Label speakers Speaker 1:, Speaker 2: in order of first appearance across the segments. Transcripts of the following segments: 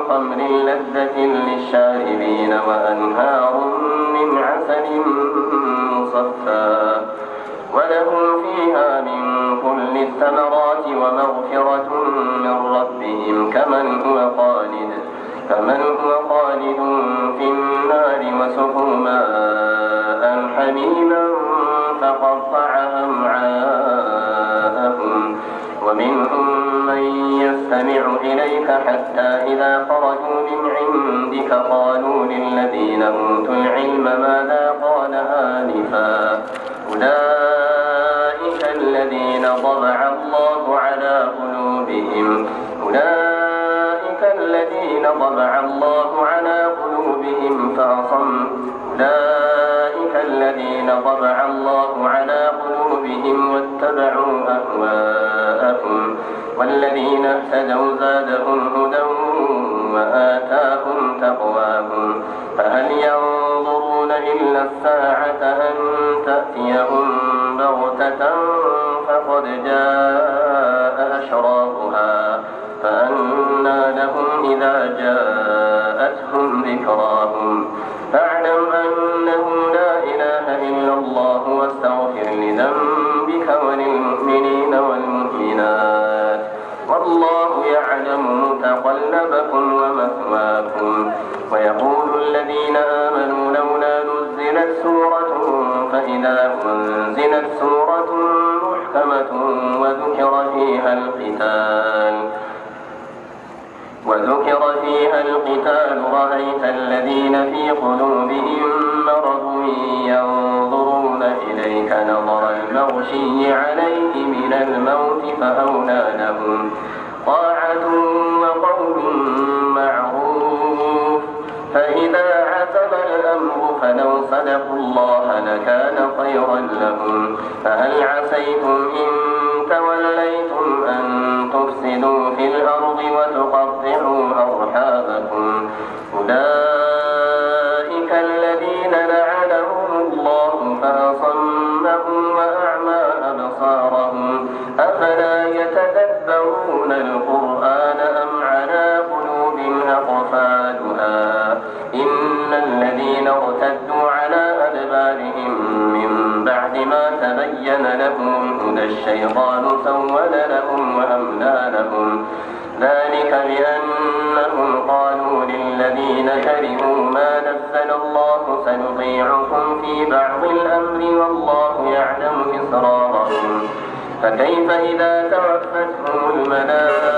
Speaker 1: خمر لذة للشاربين وأنهار من عسل مصفى ولهم فيها من كل الثمرات ومغفرة من ربهم كمن هو خالد في النار وسقوا ماء حميما فقطع أمعاءهم ومنهم من يستمع إليك حتى إذا خرجوا من عندك قالوا للذين أوتوا العلم ماذا قال آنفا أولئك الذين طبع الله على قلوبهم واتبعوا أهواءهم والذين اهتدوا زادهم هدى وآتاهم تقواهم فهل ينظرون إلا الساعة أن تأتيهم بغتة فقد جاء أشراطها فأنى لهم إذا جاءتهم ذكراهم فاعلم أنه لا إله إلا الله واستغفر لذنبك وللمؤمنين والمؤمنات والله يعلم متقلبكم ومثواكم ويقول الذين آمنوا لولا نزلت سورة فإذا أنزلت سورة محكمة وذكر فيها القتال رأيت الذين في قلوبهم مرض ينظرون إليك نظر المغشي عليه من الموت فأولى لهم طاعة وقول معروف فإذا عزم الأمر فلو صدقوا الله لكان خيرا لهم فهل عسيتم إن توليتم أن تفسدوا في الأرض وتقطعوا أرحامكم أولئك الذين لعنهم الله فأصمهم وأعمى أبصارهم أفلا يتدبرون القرآن أم على قلوب أقفالها إن الذين ارتدوا على أدبارهم من بعد ما تبين لهم الهدى الشيطان سول لهم وأملى لهم ذلك بأنهم قالوا للذين كرهوا ما نزل الله سنطيعكم في بعض الأمر والله يعلم إسرارهم فكيف إذا توفتهم الملائكة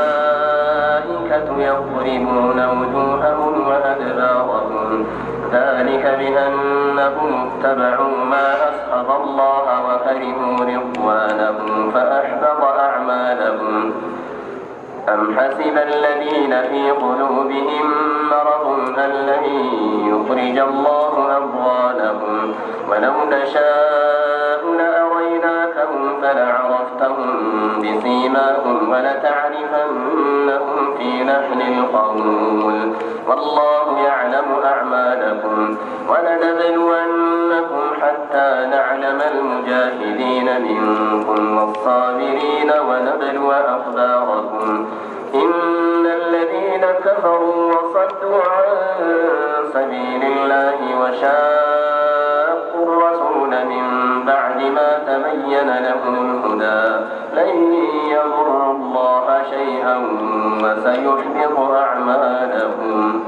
Speaker 1: يضربون وجوههم وأدبارهم ذلك بأنهم اتبعوا ما أسخط الله وكرهوا رضوانه فأحبط أعمالهم أم حسب الذين في قلوبهم مرض أن لن يخرج الله أضغانهم ولو نشاء لأريناكهم فلعرفتهم بسيماهم ولتعرفنهم في لحن القول والله يعلم أعمالكم ولنبلونكم حتى نعلم المجاهدين منكم والصابرين ونبلو أخباركم إن الذين كفروا وصدوا عن سبيل الله وشاقوا الرسول من بعد ما تبين لهم الهدى لن يضروا الله شيئا وسيحبط أعمالهم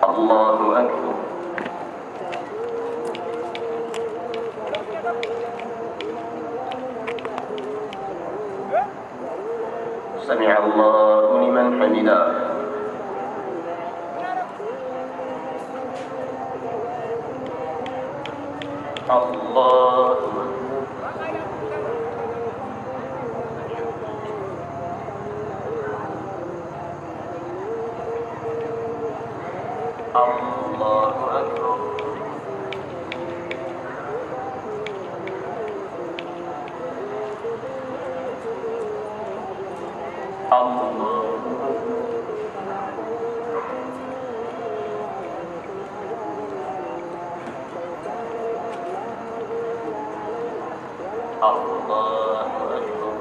Speaker 1: الله أكبر سمع الله لمن حمده الله الله أكبر الله أكبر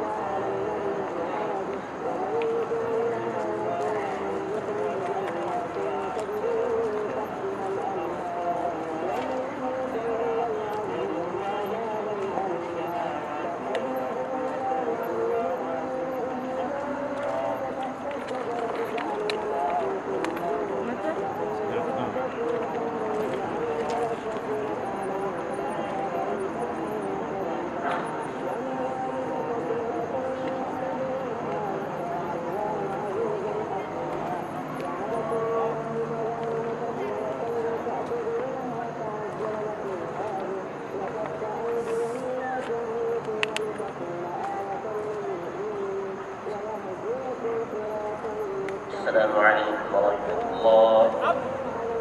Speaker 1: عليكم ورحمة الله.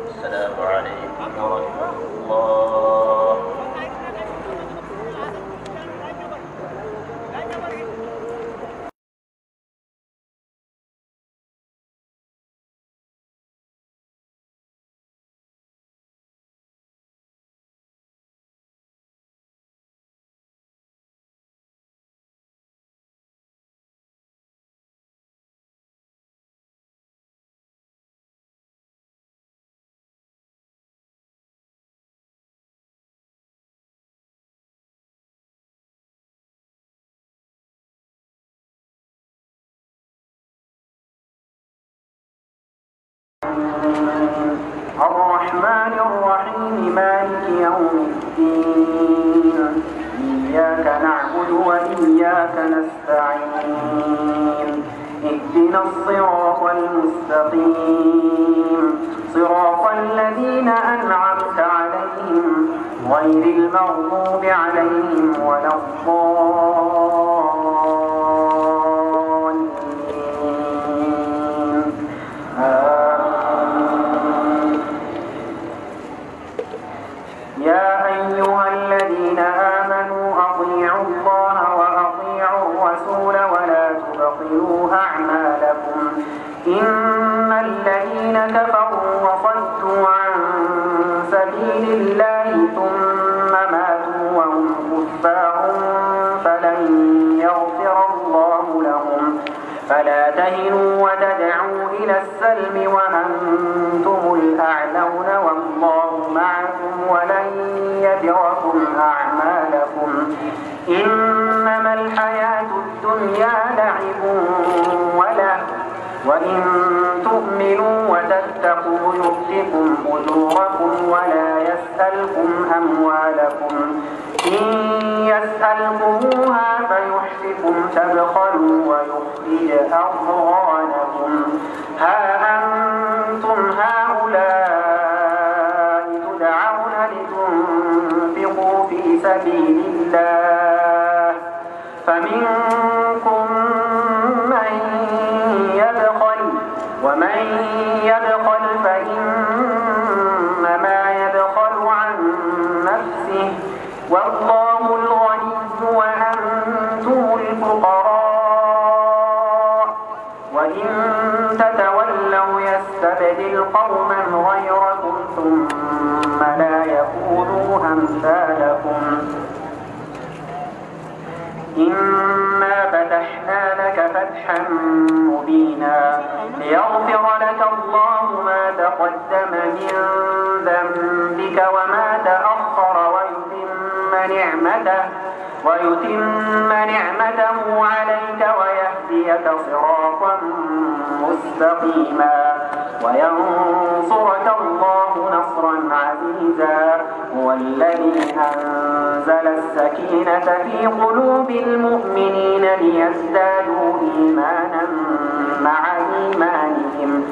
Speaker 1: السلام عليكم ورحمة الله.
Speaker 2: الرحمن الرحيم مالك يوم الدين إياك نعبد وإياك نستعين اهدنا الصراط المستقيم صراط الذين أنعمت عليهم غير المغضوب عليهم ولا الضالين. يا أيها الذين آمنوا أطيعوا الله وأطيعوا الرسول ولا تبطلوا أعمالكم إن الذين كفروا وصدوا عن سبيل الله ثم ماتوا وهم كفار فلن يغفر الله لهم فلا تهنوا وتدعوا إلى السلم وأنتم الأعلون والله معكم ولن يتركم أعمالكم إنما الحياة الدنيا لعب وله وإن تؤمنوا وتتقوا يؤتكم أجوركم ولا يسألكم أموالكم إن يسألكموها فيحفكم تبخلوا ويخرج أضغانكم ها أنتم هؤلاء تدعون لتنفقوا في سبيل الله فمنكم من يبخل ومن يبخل فإنما يبخل عن نفسه والله الغني وأنتم الفقراء وإن تتولوا يستبدل قوما غيركم ثم لا يكونوا أمثالكم إنا فتحنا لك فتحا مبينا ليغفر لك الله ما تقدم من ذنبك وما تأخر ويتم نعمته عليك ويهديك صراطا مستقيما وينصرك الله نصرا عزيزا هو الذي أنزل السكينة في قلوب المؤمنين ليزدادوا إيمانا مع إيمانهم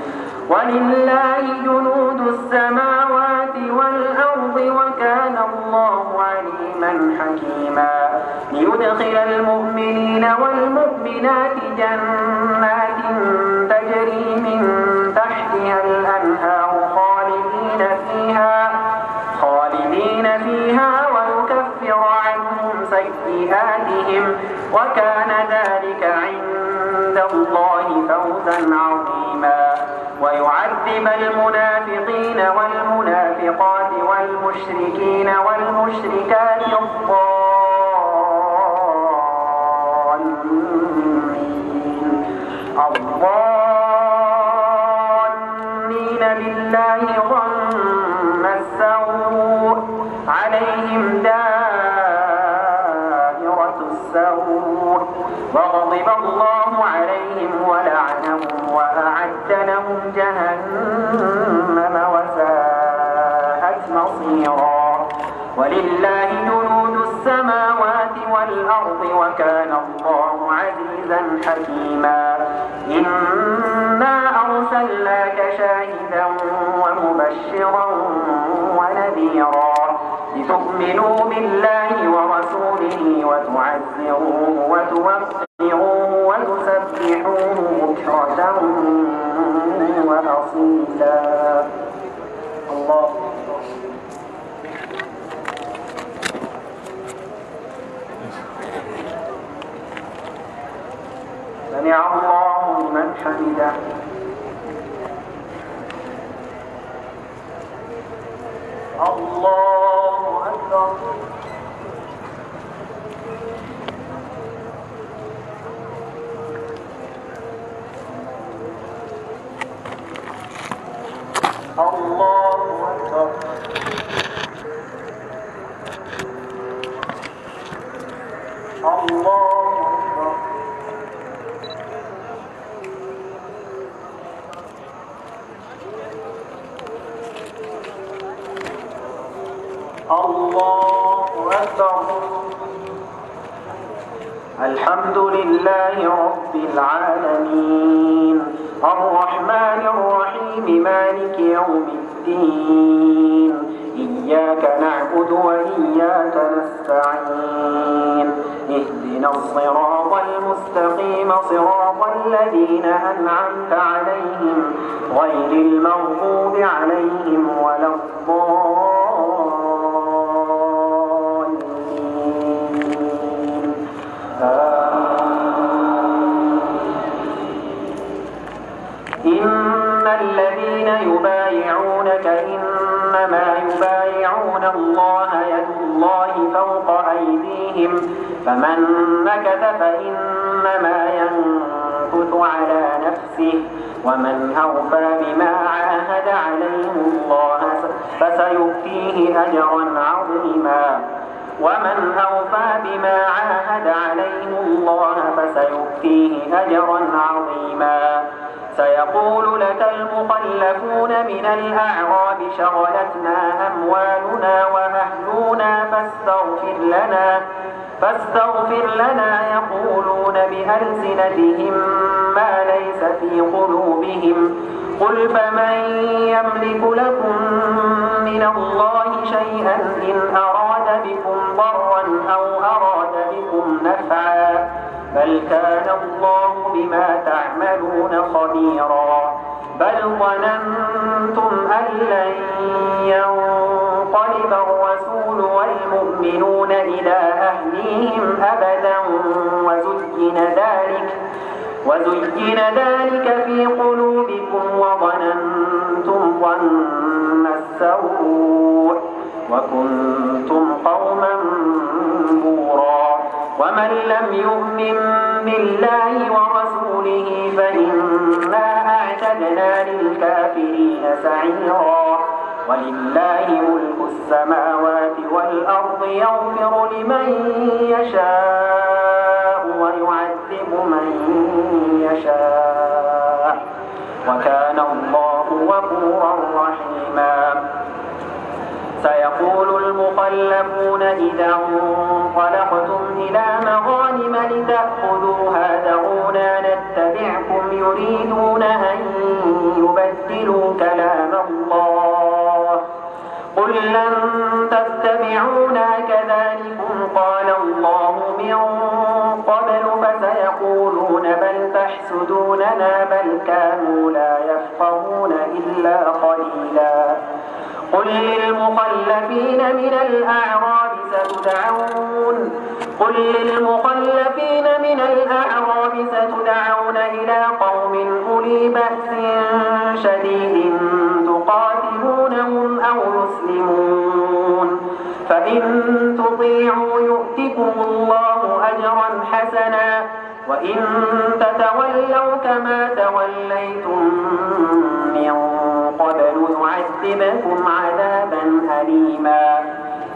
Speaker 2: ولله جنود السماوات والأرض وكان الله عليما حكيما ليدخل المؤمنين والمؤمنات جنات تجري من تحتها الأنهار خالدين فيها ويكفر عنهم سيئاتهم وكان ذلك عند الله فوزا عظيما ويعذب المنافقين والمنافقات والمشركين والمشركات الظانين بالله ظن السوء عليهم دائرة السوء وغضب الله عليهم ولعنهم وأعد لهم جهنم وساءت مصيرا ولله جنود السماوات والأرض وكان الله عزيزا حكيما إنا أرسلناك شاهدا ومبشرا ونذيرا لتؤمنوا بالله ورسوله وتعزروه وتوقروه وتسبحوه بكرة أصيلا. الله سمع الله لمن حمده. الله أكبر. الله أكبر. الله أكبر. الله أكبر. الحمد لله رب العالمين الرحمن الرحيم مالك يوم الدين إياك نعبد وإياك نستعين اهدنا الصراط المستقيم صراط الذين أنعمت عليهم غير المغضوب عليهم ولا الضالين. إن الذين يبايعونك إنما يبايعون الله يد الله فوق أيديهم فمن نكث فإنما ينكث على نفسه ومن أوفى بما عاهد عليه الله فسيؤتيه أجرا عظيما. ومن أوفى بما عاهد عليه الله فسيؤتيه أجرا عظيما. سيقول لك المخلفون من الأعراب شغلتنا أموالنا وأهلنا فاستغفر لنا يقولون بألسنتهم ما ليس في قلوبهم قل فمن يملك لكم من الله شيئا إن أراد بكم ضرا أو أراد بكم نفعا بل كان الله بما تعملون خبيرا. بل ظننتم أن لن ينقلب الرسول والمؤمنون إلى أهليهم أبدا وزين ذلك في قلوبكم وظننتم ظن السوء وكنتم قوما بورا. ومن لم يؤمن بالله ورسوله فإنا أعتدنا للكافرين سعيرا. ولله ملك السماوات والأرض يغفر لمن يشاء ويعذب من يشاء وكان الله غفورا رحيما. سيقول المخلفون إذا انطلقتم إلى مغانم لتأخذوها ذرونا نتبعكم يريدون أن يبدلوا كلام الله قل لن تتبعونا كذلكم قال الله من قبل فسيقولون بل تحسدوننا بل كانوا لا يفقهون إلا قليلا. قل للمخلفين من الأعراب ستدعون إلى قوم أولي بأس شديد تقاتلونهم أو يسلمون فإن تطيعوا يؤتكم الله أجرا حسنا وإن تتولوا كما توليتم من قبل يعذبكم عذابا أليما.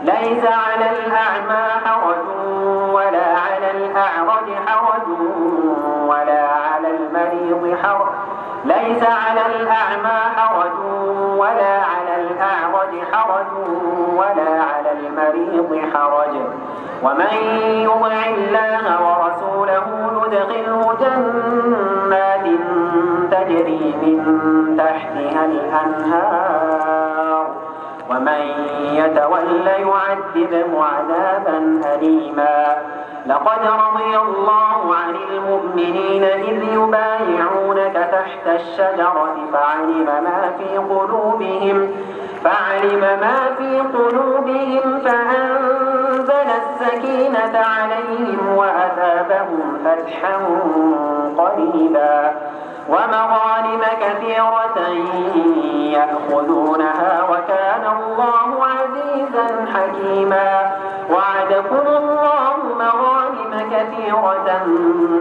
Speaker 2: ليس على الأعمى حرج ولا على الأعرج حرج ولا على المريض حرج ليس على الأعمى حرج ولا على الأعرج حرج ولا على المريض حرج ومن يطع الله ورسوله يدخله جنات تجري من تحتها الأنهار ومن يتول يعذبه عذابا أليما. لقد رضي الله عن المؤمنين إذ يبايعونك تحت الشجرة فعلم ما في قلوبهم فأنزل السكينة عليهم وأثابهم فتحا قريبا ومغانم كثيرة يأخذونها وكان الله عزيزا حكيما. وعدكم الله مغانم كثيرة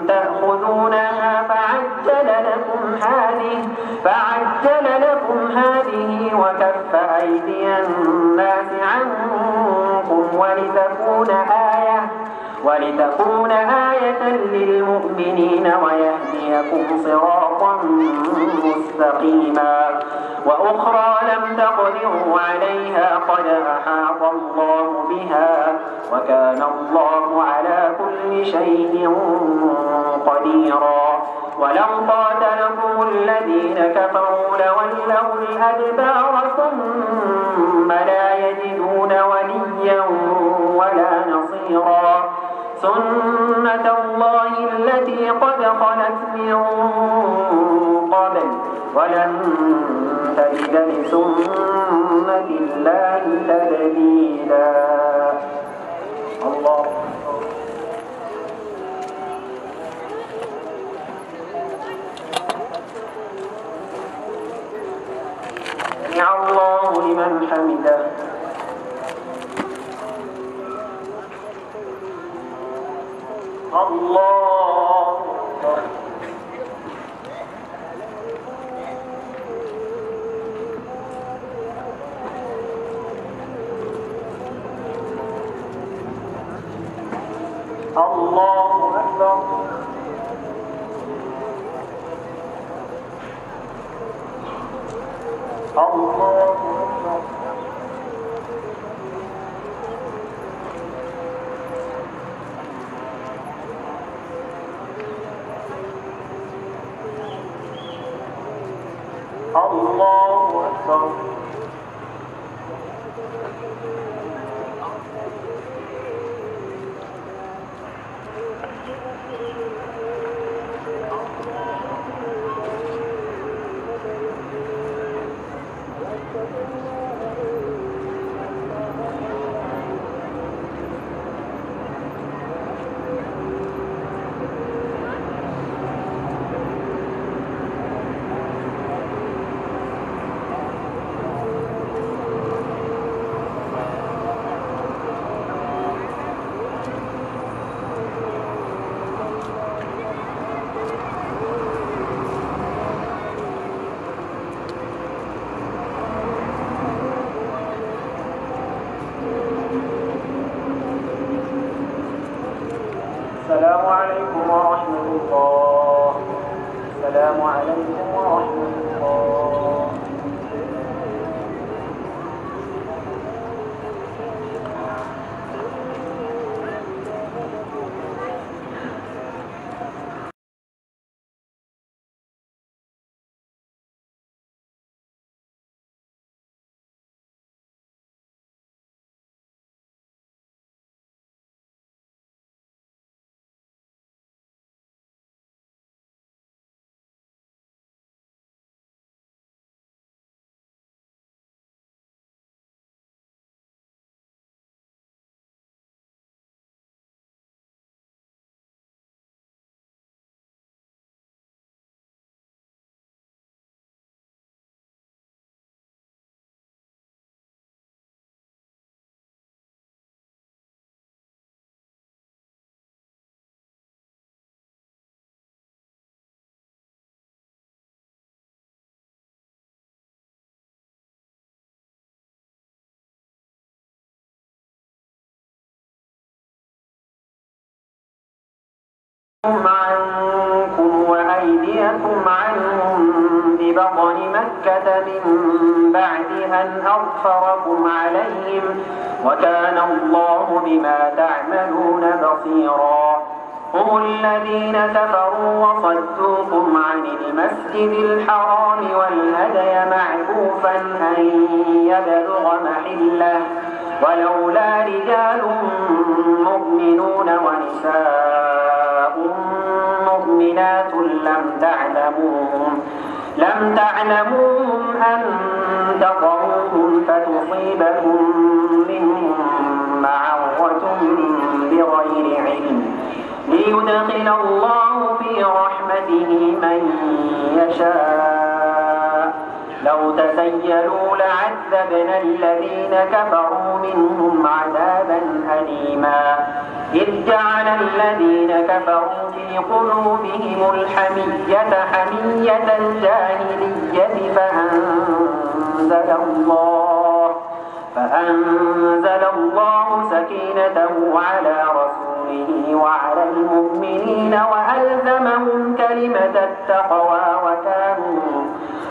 Speaker 2: تأخذونها فعجل لكم هذه وكف أيدي الناس عنكم ولتكون آية للمؤمنين ويهديكم صراطا مستقيما. وأخرى لم تقدروا عليها قد أحاط الله بها وكان الله على كل شيء قديرا. ولو قاتلكم الذين كفروا لولوا الأدبار ثم لا يجدون وليا ولا نصيرا. سنة الله التي قد خلت من قبل ولن تجد لسنة الله تبديلا. الله سمع الله لمن حمده. الله الله أكبر. الله أكبر. الله أكبر. السلام عليكم ورحمة الله. السلام عليكم ورحمة الله. عنكم وأيديكم عنهم ببطن مكة من بعد أن أظفركم عليهم وكان الله بما تعملون بصيرا. هم الذين كفروا وصدوكم عن المسجد الحرام والهدي معكوفا أن يبلغ محله ولولا رجال مؤمنون ونساء مؤمنات لم تعلموهم أن تطروهم فتصيبكم منهم معرة بغير علم ليدخل الله في رحمته من يشاء. لو تزيلوا لعذبنا الذين كفروا منهم عذابا أليما. إذ جعل الذين كفروا في قلوبهم الحمية حمية الجاهلية فأنزل الله سكينته على رسوله وعلى المؤمنين وألزمهم كلمة التقوى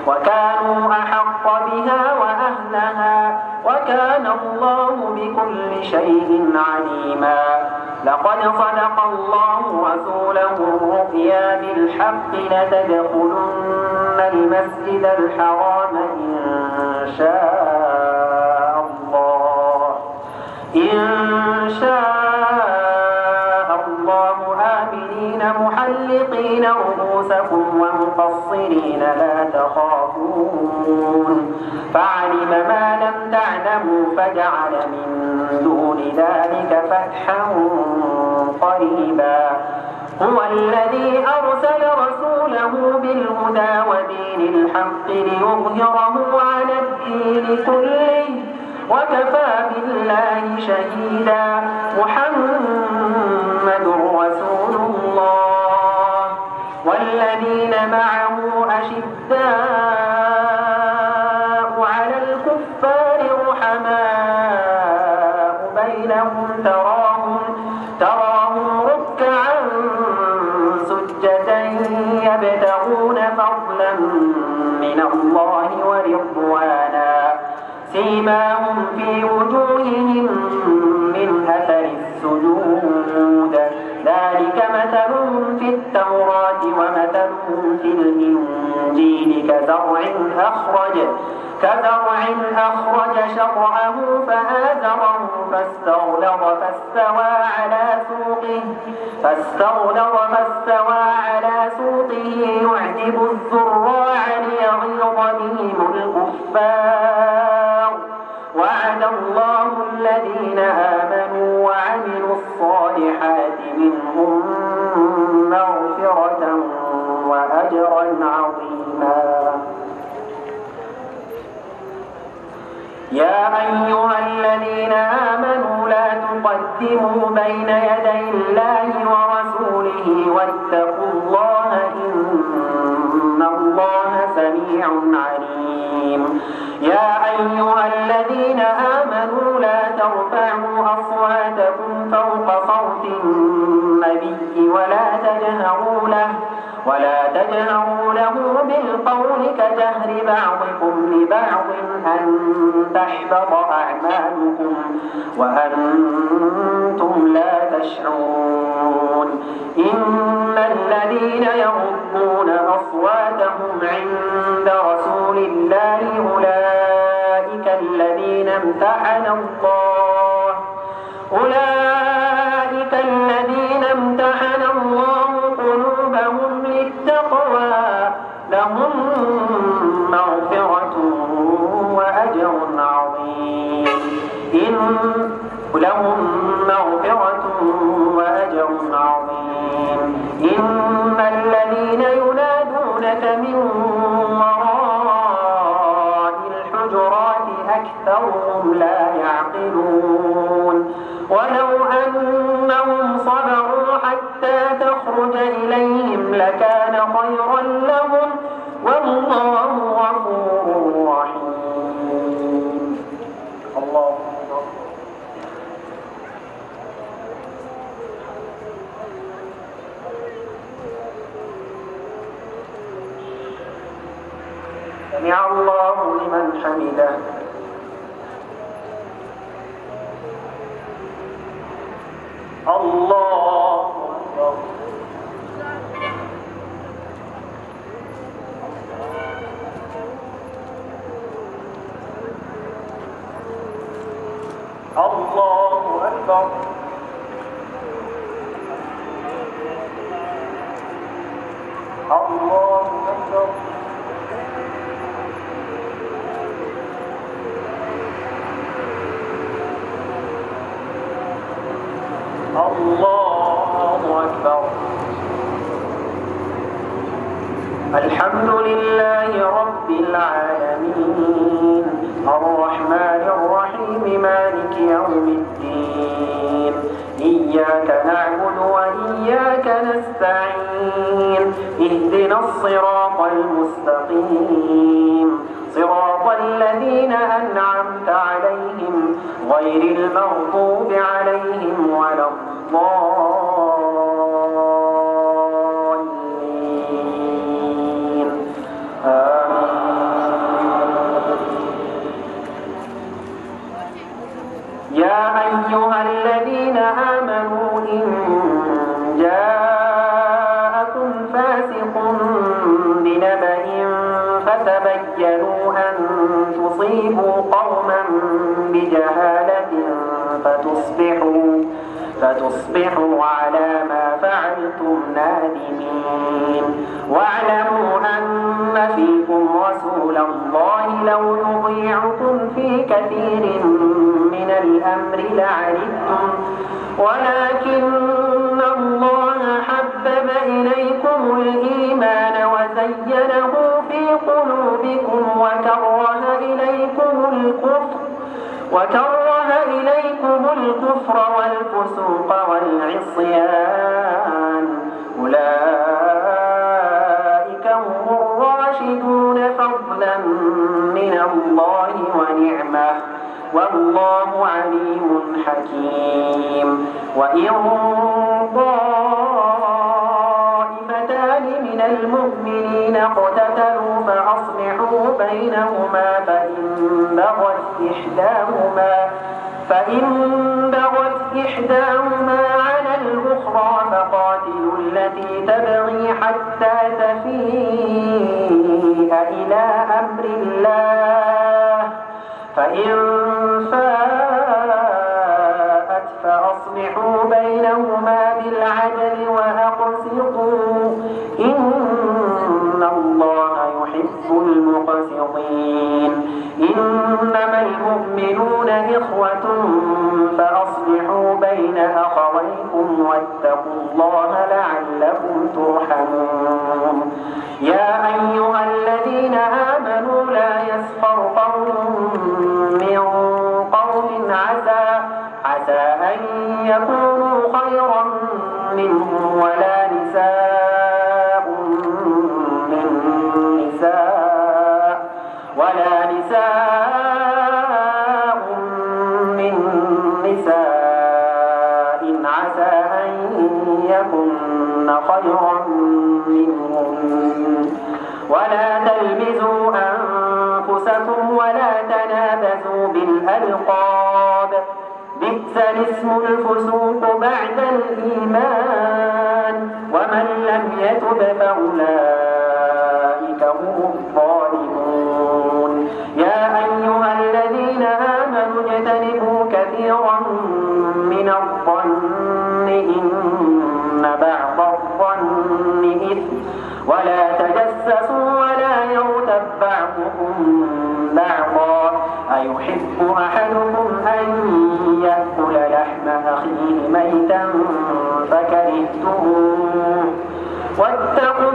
Speaker 2: وكانوا أحق بها وأهلها وكان الله بكل شيء عليما. لقد صدق الله رسوله الرؤيا بالحق لتدخلن المسجد الحرام إن شاء الله آمنين محلقين رؤوسكم ومقصرين لا تخافون فعلم ما لم تعلموا فجعل من دون ذلك فتحا قريبا. هو الذي أرسل رسوله بالهدى ودين الحق ليظهره على الدين كله وكفى بالله شهيدا. محمد رسول الله والذين معه أشداء على الكفار رحماء بينهم تراهم ركعا سجدا يبتغون فضلا من الله ورضوانا سيماهم في وجوههم من أثر السجود ذلك مثلهم في التوراة ومثلهم في الإنجيل كزرع أخرج شطأه فآزره فاستغلظ فاستوى على سوقه يعجب الزراع ليغيظ بهم الكفار. وعد الله الذين آمنوا وعملوا الصالحات منهم مغفرة وأجرا عظيما. يا أيها الذين آمنوا لا تقدموا بين يدي الله ورسوله واتقوا الله إن الله سميع عليم. يا أيها الذين آمنوا لا ترفعوا أصواتكم فوق صوت النبي ولا تجهروا له بالقول كجهر بعضكم لبعض أن تحبط أعمالكم وأنتم لا تشعرون. إن الذين يغضون أصواتهم عند رسول الله أولئك الذين امتحن الله قلوبهم للتقوى لهم مغفرة وأجر عظيم. إن الذين ينادونك من وراء الحجرات أكثرهم لا يعقلون. ولو أنهم صبروا حتى تخرج إليهم لكان خيرا لهم والله غفور رحيم. الله سمع الله لمن حمده. الله أكبر. الله أكبر. الله أكبر. الله أكبر. الحمد لله رب العالمين الرحمن الرحيم مالك يوم الدين إياك نعبد وإياك نستعين اهدنا الصراط المستقيم صراط الذين أنعمت عليهم غير المغضوب عليهم ولا الضالين آمين. يا أيها الذين آمنوا إن جاءكم فاسق بنبأ فتبينوا أن تصيبوا قوما بجهالة فتصبحوا على ما فعلتم نادمين واعلموا أن فيكم رسول الله لو يطيعكم في كثير من الأمر لعنتم ولكن الله حبب إليكم الإيمان وزينه في قلوبكم وكره إليكم الكفر والفسوق والعصيان أولئك هم الراشدون فضلا من الله ونعمة والله عليم حكيم. وإن طائفتان من المؤمنين اقتتلوا فأصلحوا بينهما فإن بغت إحداهما على الأخرى فقاتلوا التي تبغي حتى تفيء إلى أمر الله فإن فاءت فأصلحوا بينهما بالعدل وأقسطوا إن الله يحب المقسطين. إنما المؤمنون إخوة فأصلحوا بين أخويكم واتقوا الله لعلكم ترحمون. يا أيها الذين آمنوا لا يسخر قوم من قوم عسى أن يكونوا خيرا منهم ولا نساء من نساء عسى أن يكن خيرا منهم. ولا تلمزوا أنفسكم ولا تنابزوا بالألقاب بئس الاسم الفسوق بعد الإيمان ومن لم يتب فأولئك هم الظالمون. يا أيها الذين آمنوا اجتنبوا كثيرا من الظن إن بعض الظن إثم ولا تجسسوا ولا يغتب بعضكم بعضا أيحب أحدكم أن يأكل لحم أخيه ميتا فكرهتموه واتقوا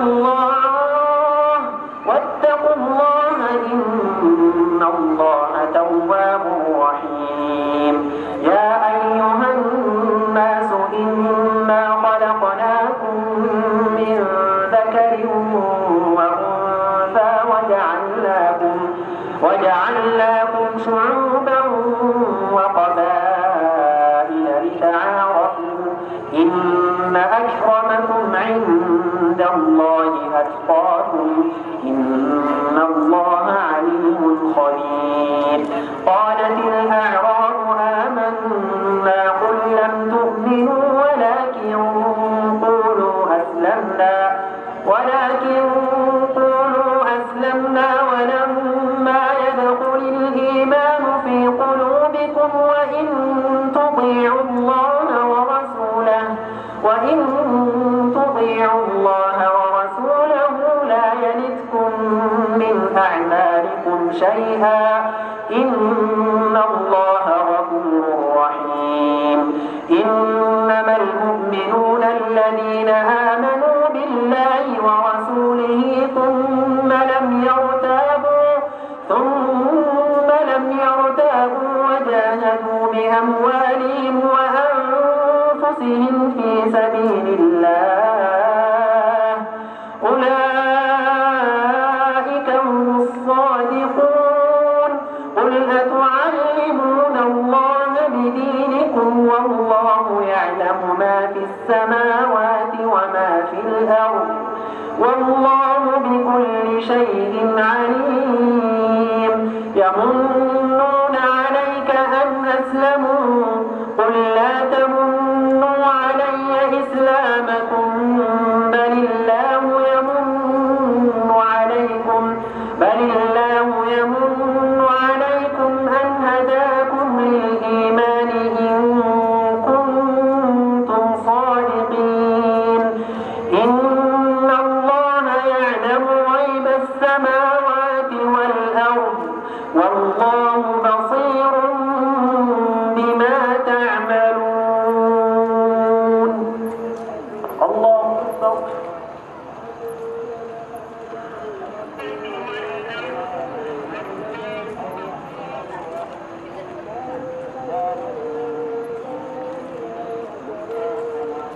Speaker 2: الله إن الله تواب رحيم. يا أيها الناس إنا خلقناكم من ذكر وأنثى وجعلناكم شعوبا وقبائل لتعارفوا إن أكرمكم عند الله أتقاكم إن الله عليم خبير. قالت الأعراب آمنا قل لم تؤمنوا ولكن قولوا أسلمنا ولما يدخل الإيمان في قلوبكم وإن شيئا إن الله غفور رحيم إنما المؤمنون الذين آمنوا بالله ورسوله ثم لم يرتابوا وجاهدوا بأموالهم وأنفسهم في سبيل الله أولئك هم الصادقون قل أتعلمون الله بدينكم والله يعلم ما في السماوات وما في الأرض والله بكل شيء عليم يمنون عليك أن أسلموا قل لا تمنوا علي إسلامكم بل الله يمن عليكم أن هداكم للإيمان إن كنتم صادقين إن الله يعلم غيب السماوات والأرض والله بصير بما تعملون الله أكبر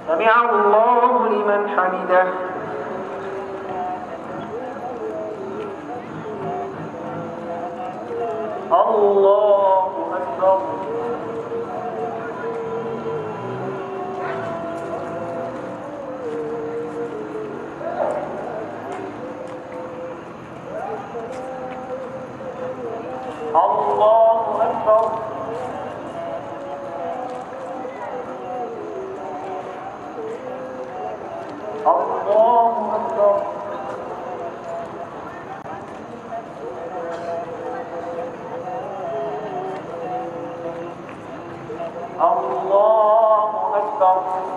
Speaker 2: سمع الله لمن حمده الله أكبر الله أكبر الله أكبر الله أكبر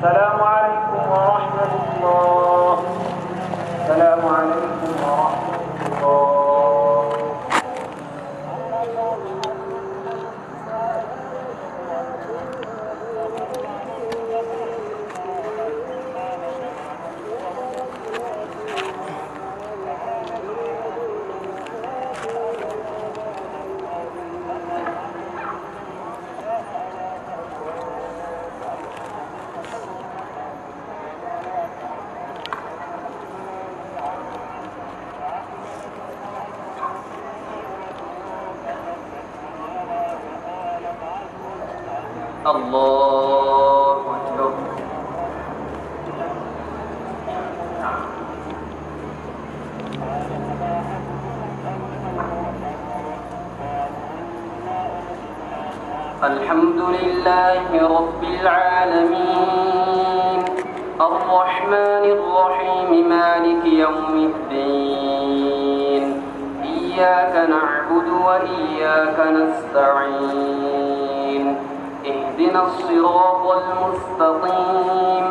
Speaker 2: السلام عليكم ورحمة الله السلام عليكم ورحمة الله الله أكبر الحمد لله رب العالمين الرحمن الرحيم مالك يوم الدين إياك نعبد وإياك نستعين اهدنا الصراط المستقيم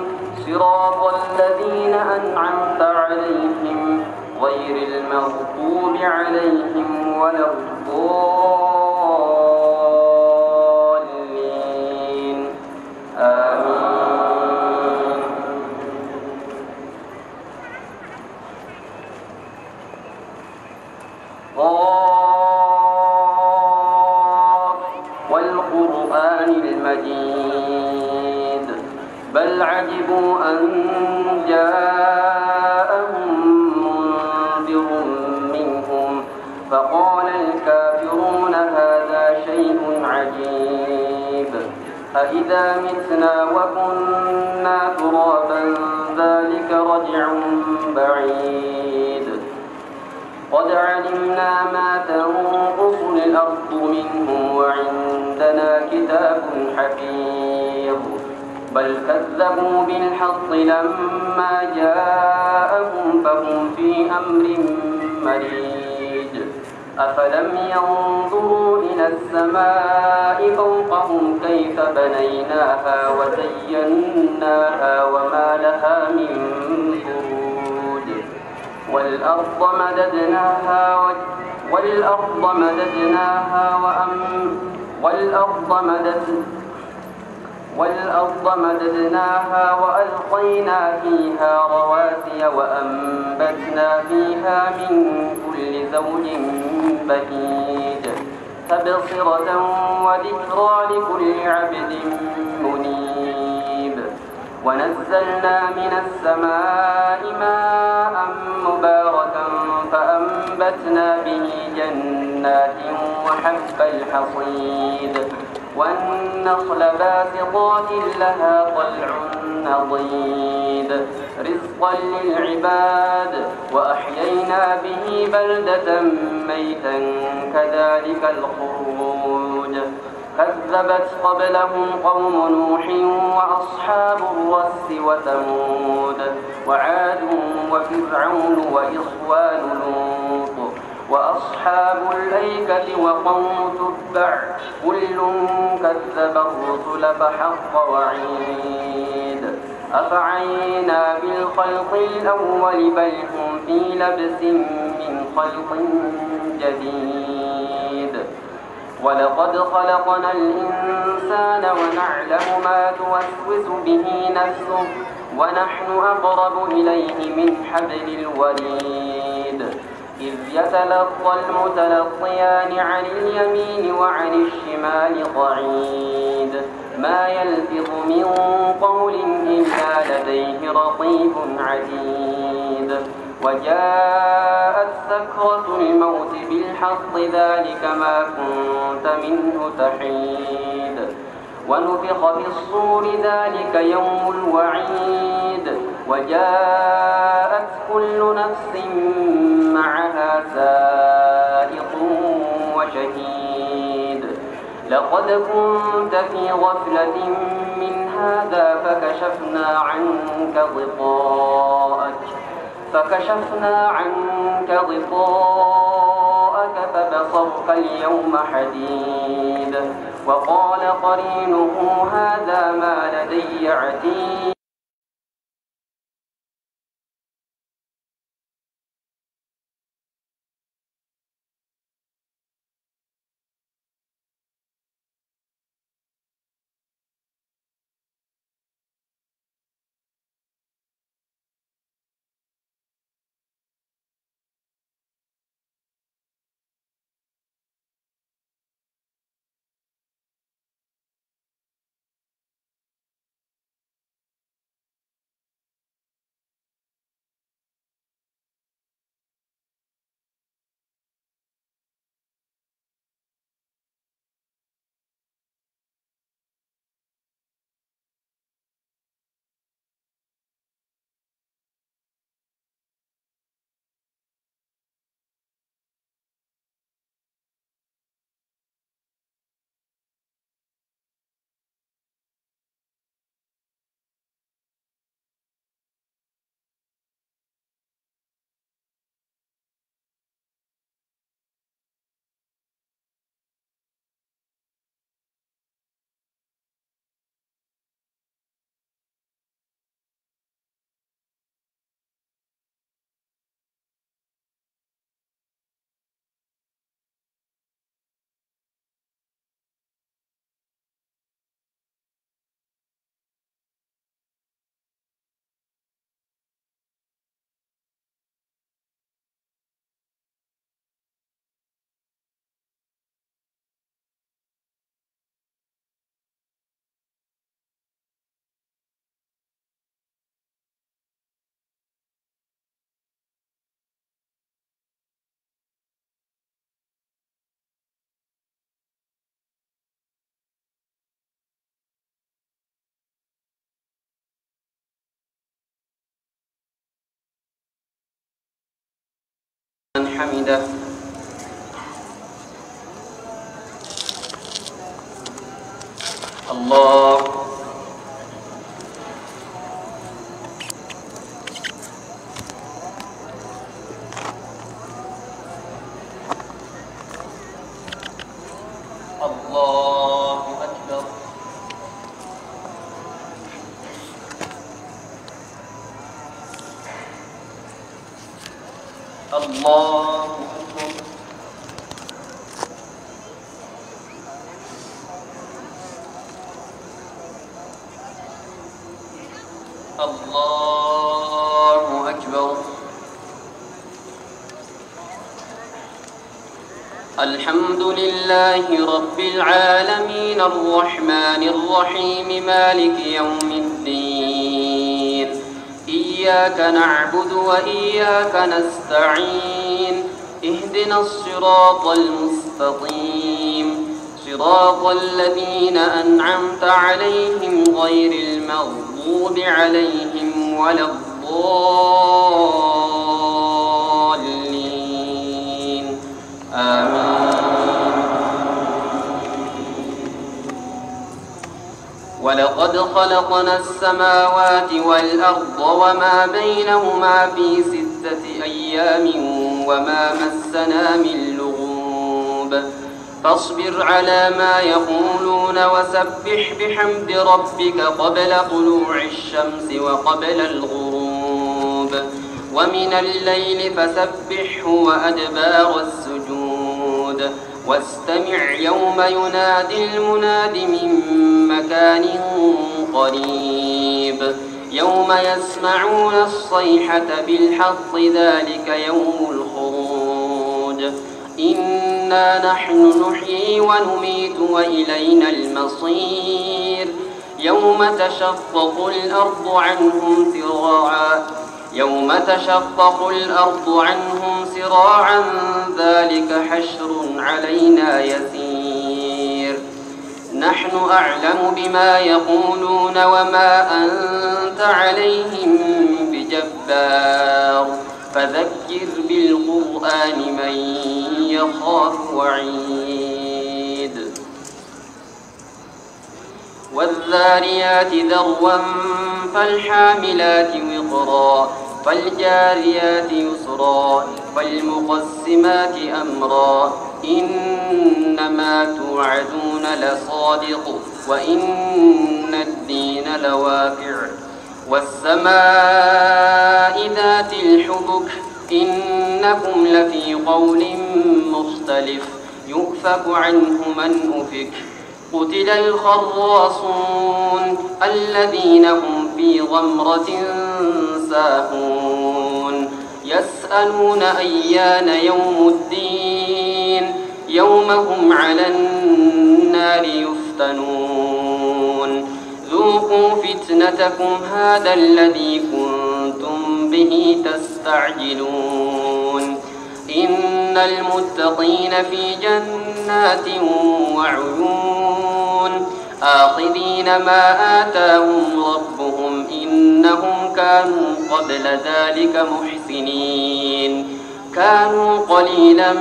Speaker 2: صراط الذين أنعمت عليهم غير المغضوب عليهم ولا الضالين آمين مجيد بل عجبوا أن جاءهم منذر منهم فقال الكافرون هذا شيء عجيب أإذا متنا وكنا ترابا ذلك رجع بعيد قد علمنا ما تنقص الأرض منهم وعندنا كتاب حفيظ بل كذبوا بالحق لما جاءهم فهم في أمر مريج أفلم ينظروا إلى السماء فوقهم كيف بنيناها وزيناها وما لها من فروج والأرض مددناها وألقينا فيها رواسي وأنبتنا فيها من كل زوج بهيج تبصرة وذكرى لكل عبد منيب ونزلنا من السماء ماء مباركا فأنبتنا به جنات وحب الحصيد والنخل باسقات لها طلع نضيد رزقا للعباد وأحيينا به بلدة ميتا كذلك الخروج كذبت قبلهم قوم نوح وأصحاب الرس وثمود وعاد وفرعون وإخوان لوط وأصحاب الأيكة وقوم تبع كل كذب الرسل فحق وعيد أفعينا بالخلق الأول بل هم في لبس من خلق جديد ولقد خلقنا الإنسان ونعلم ما توسوس به نفسه ونحن أقرب إليه من حبل الوريد إذ يتلقى المتلقيان عن اليمين وعن الشمال قعيد ما يلفظ من قول إلا لديه رقيب عتيد وجاءت سكرة الموت بالحق ذلك ما كنت منه تحيد ونفخ في الصور ذلك يوم الوعيد وجاءت كل نفس معها سائق وشهيد لقد كنت في غفلة من هذا فكشفنا عنك غطاءك فبصرك اليوم حديد وقال قرينه هذا ما لدي عتيد حمده. الله الله أكبر. الله أكبر. الله أكبر. الحمد لله رب العالمين الرحمن الرحيم مالك يوم الدين. إياك نعبد وإياك نستعين. اهدنا الصراط المستقيم صراط الذين أنعمت عليهم غير المغضوب عليهم ولا الضالين. آمين. ولقد خلقنا السماوات والأرض وما بينهما في 6 أيام وما مسنا من لغوب. فاصبر على ما يقولون وسبح بحمد ربك قبل طلوع الشمس وقبل الغروب ومن الليل فسبحه وأدبار السجود. واستمع يوم ينادي المناد من مكان قريب. يوم يسمعون الصيحة بالحق ذلك يوم الخروج. إنا نحن نحيي ونميت وإلينا المصير. يوم تشقق الأرض عنهم سراعا ذلك حشر علينا يسير. نحن أعلم بما يقولون وما أنت عليهم بجبار. فذكر بالقرآن من يخاف وعيد. والذاريات ذروا فالحاملات وقرا فالجاريات يسرا فالمقسمات أمرا. إنما توعدون لصادق وإن الدين لواقع. والسماء ذات الحبك إنكم لفي قول مختلف. يؤفك عنه من أفك. قتل الخراصون الذين هم في غمرة ساهون. يسألون أيان يوم الدين. يوم هم على النار يفتنون. ذوقوا فتنتكم هذا الذي كنتم به تستعجلون. إن المتقين في جنات وعيون آخذين ما آتاهم ربهم إنهم كانوا قبل ذلك محسنين. كانوا قليلا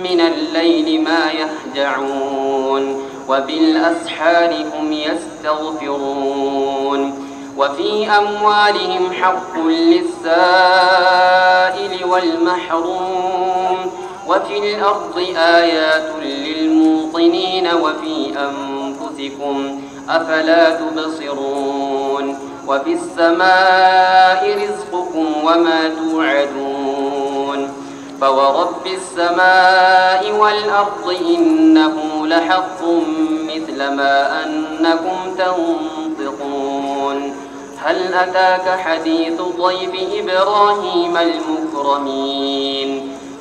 Speaker 2: من الليل ما يهجعون وبالأسحار هم يستغفرون. وفي أموالهم حق للسائل والمحروم. وفي الأرض آيات للموقنين وفي أنفسكم أفلا تبصرون. وفي السماء رزقكم وما توعدون. فورب السماء والأرض إنه لحق مثل ما أنكم تنطقون. هل أتاك حديث ضيف إبراهيم المكرمين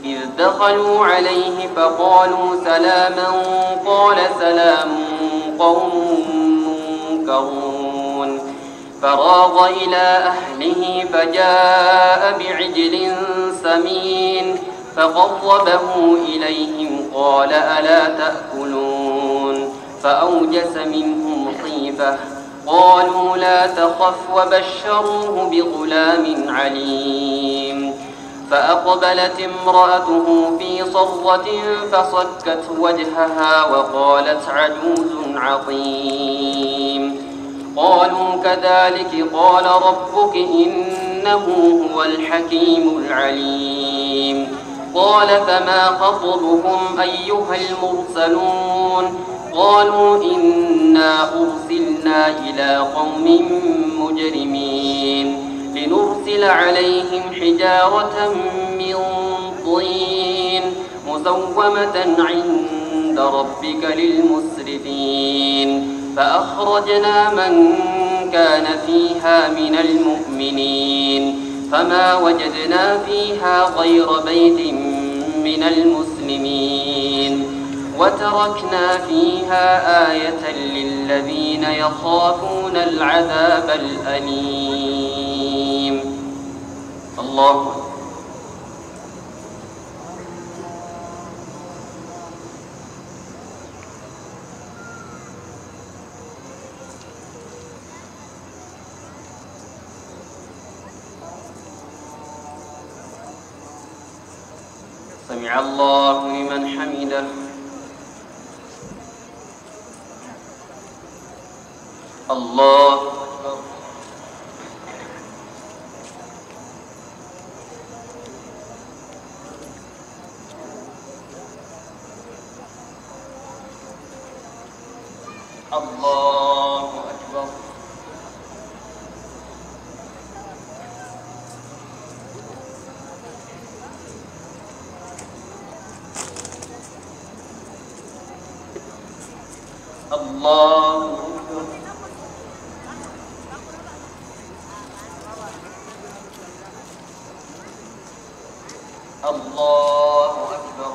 Speaker 2: إذ دخلوا عليه فقالوا سلاما قال سلام قوم منكرون. فراغ إلى أهله فجاء بعجل سمين فقربه إليهم قال ألا تأكلون. فأوجس منهم خيفة قالوا لا تخف وبشروه بغلام عليم. فأقبلت امرأته في صرة فصكت وجهها وقالت عجوز عقيم. قالوا كذلك قال ربك إنه هو الحكيم العليم. قال فما خطبكم أيها المرسلون؟ قالوا إنا أرسلنا إلى قوم مجرمين لنرسل عليهم حجارة من طين مسومة عند ربك للمسرفين. فأخرجنا من كان فيها من المؤمنين فما وجدنا فيها غير بيت من المسلمين وتركنا فيها آية للذين يخافون العذاب الأليم. الله سمع الله لمن حمده. الله أكبر. الله أكبر. الله أكبر. الله أكبر.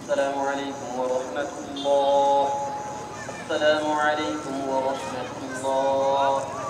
Speaker 2: السلام عليكم ورحمة الله. السلام عليكم ورحمة الله.